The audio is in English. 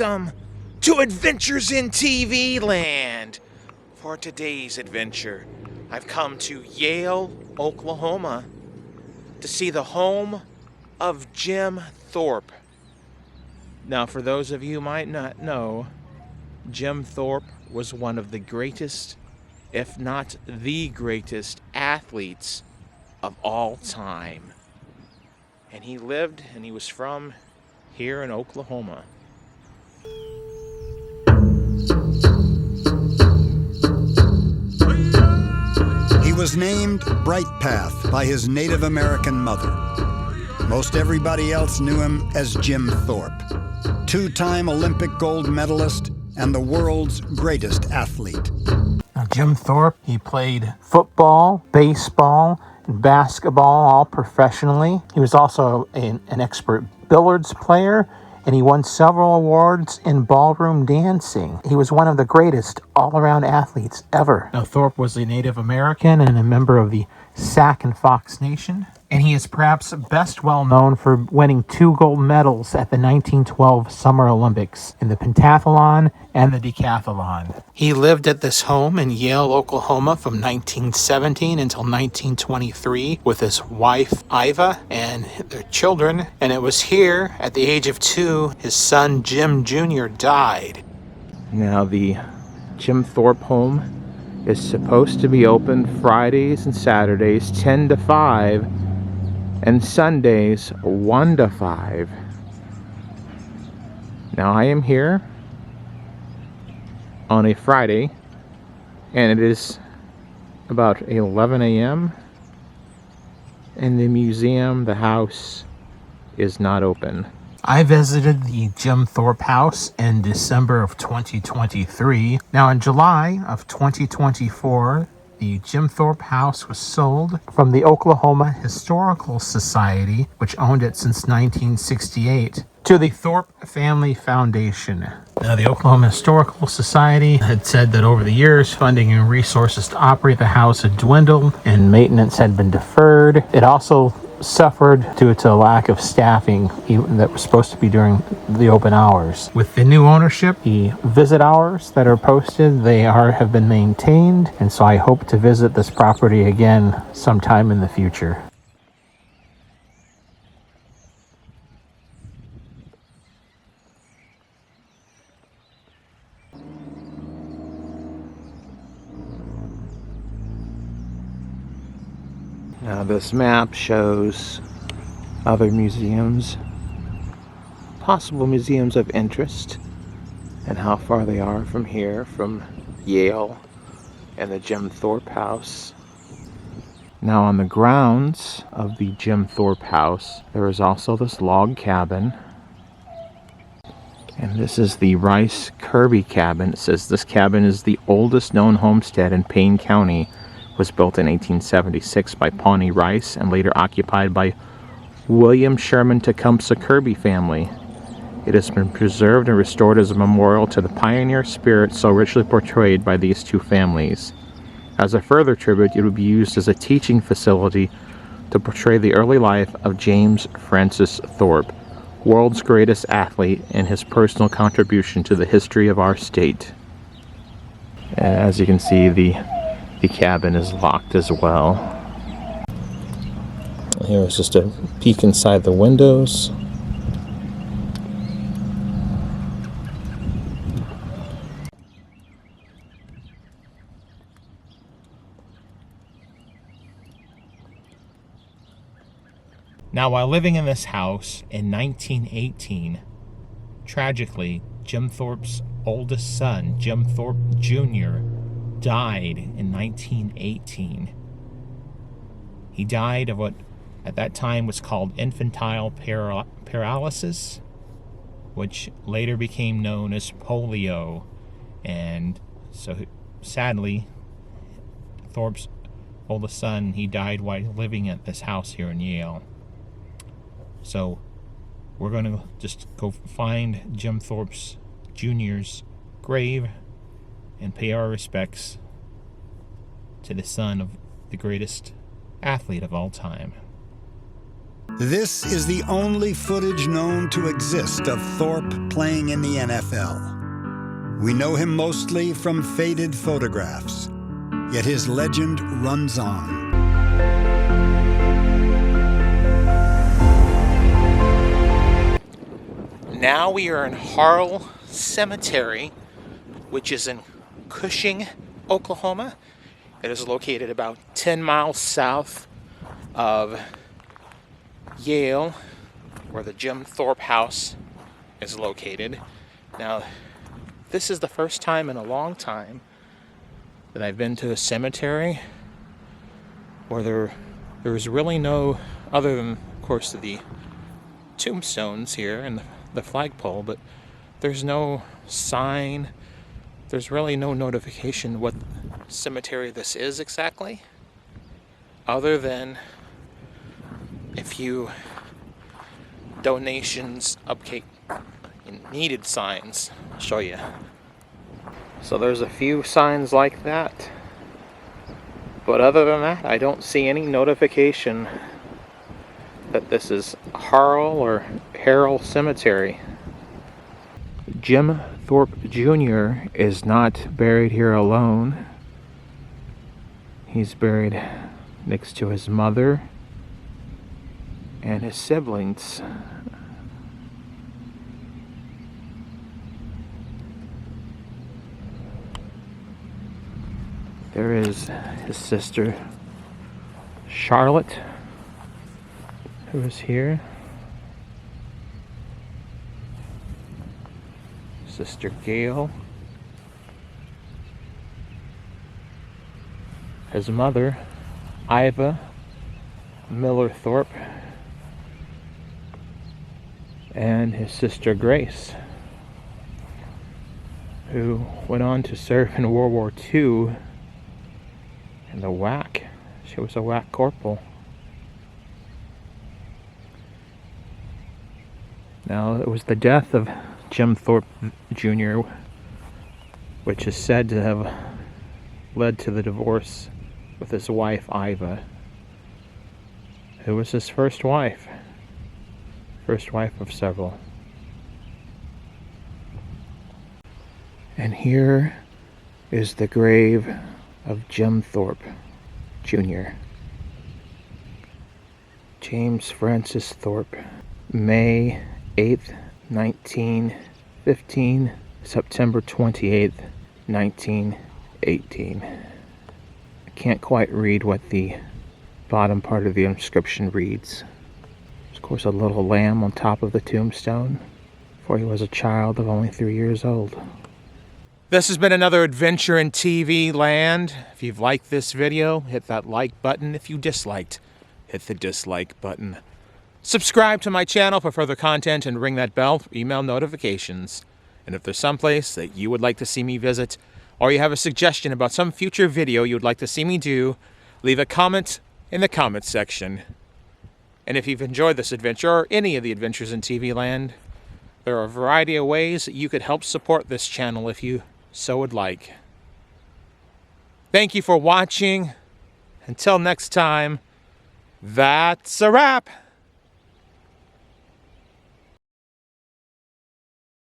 welcome to Adventures in TV Land. For today's adventure, I've come to Yale, Oklahoma to see the home of Jim Thorpe. Now, for those of you who might not know, Jim Thorpe was one of the greatest, if not the greatest, athletes of all time. And he lived and he was from here in Oklahoma. He was named Bright Path by his Native American mother. Most everybody else knew him as Jim Thorpe, two-time Olympic gold medalist and the world's greatest athlete. Now, Jim Thorpe, he played football, baseball, and basketball all professionally. He was also an expert billiards player, and he won several awards in ballroom dancing. He was one of the greatest all-around athletes ever. Now, Thorpe was a Native American and a member of the Sac and Fox Nation, and he is perhaps best well known for winning 2 gold medals at the 1912 Summer Olympics in the pentathlon and the decathlon. He lived at this home in Yale, Oklahoma from 1917 until 1923 with his wife, Iva, and their children. And it was here, at the age of 2, his son, Jim Jr., died. Now, the Jim Thorpe home is supposed to be open Fridays and Saturdays 10 to 5 and Sundays 1 to 5. Now, I am here on a Friday, and it is about 11 a.m. and the museum, the house, is not open. I visited the Jim Thorpe House in December of 2023. Now, in July of 2024, the Jim Thorpe House was sold from the Oklahoma Historical Society, which owned it since 1968, to the Thorpe Family Foundation. Now, the Oklahoma Historical Society had said that over the years, funding and resources to operate the house had dwindled and maintenance had been deferred. It also suffered due to a lack of staffing that was supposed to be during the open hours. With the new ownership, the visit hours that are posted, have been maintained, and so I hope to visit this property again sometime in the future. Now, this map shows other museums, possible museums of interest, and how far they are from here, from Yale and the Jim Thorpe House. Now, on the grounds of the Jim Thorpe House, there is also this log cabin. And this is the Rice Kirby cabin. It says this cabin is the oldest known homestead in Payne County. Was built in 1876 by Pawnee Rice and later occupied by William Sherman Tecumseh Kirby family. It has been preserved and restored as a memorial to the pioneer spirit so richly portrayed by these two families. As a further tribute, it would be used as a teaching facility to portray the early life of James Francis Thorpe, world's greatest athlete, and his personal contribution to the history of our state. As you can see, the cabin is locked as well. Here's just a peek inside the windows. Now, while living in this house in 1918, tragically, Jim Thorpe's oldest son, Jim Thorpe Jr., died in 1918. He died of what at that time was called infantile paralysis, which later became known as polio. And so, sadly, Thorpe's oldest son, he died while living at this house here in Yale. So we're going to just go find Jim Thorpe Jr.'s grave and pay our respects to the son of the greatest athlete of all time. This is the only footage known to exist of Thorpe playing in the NFL. We know him mostly from faded photographs, yet his legend runs on. Now we are in Harle Cemetery, which is in Cushing, Oklahoma. It is located about 10 miles south of Yale, where the Jim Thorpe House is located. Now, this is the first time in a long time that I've been to a cemetery where there's really no, other than, of course, the tombstones here and the flagpole, but there's no sign. There's really no notification what cemetery this is exactly, other than a few donations, upkeep, needed signs. I'll show you. So there's a few signs like that, but other than that, I don't see any notification that this is Harle or Harle Cemetery. Jim Thorpe Jr. is not buried here alone. He's buried next to his mother and his siblings. There is his sister Charlotte, who is here. Sister Gail. His mother, Iva Miller Thorpe. And his sister Grace, who went on to serve in World War II in the WAC. She was a WAC corporal. Now, it was the death of Jim Thorpe Jr., which is said to have led to the divorce with his wife, Iva, who was his first wife of several. And here is the grave of Jim Thorpe Jr. James Francis Thorpe, May 8th, 1915, September 28th, 1918. I can't quite read what the bottom part of the inscription reads. Of course, a little lamb on top of the tombstone, for he was a child of only 3 years old. This has been another adventure in TV land. If you've liked this video, hit that like button. If you disliked, hit the dislike button. Subscribe to my channel for further content and ring that bell for email notifications. And if there's someplace that you would like to see me visit, or you have a suggestion about some future video you would like to see me do, leave a comment in the comments section. And if you've enjoyed this adventure, or any of the adventures in TV land, there are a variety of ways that you could help support this channel if you so would like. Thank you for watching. Until next time, that's a wrap.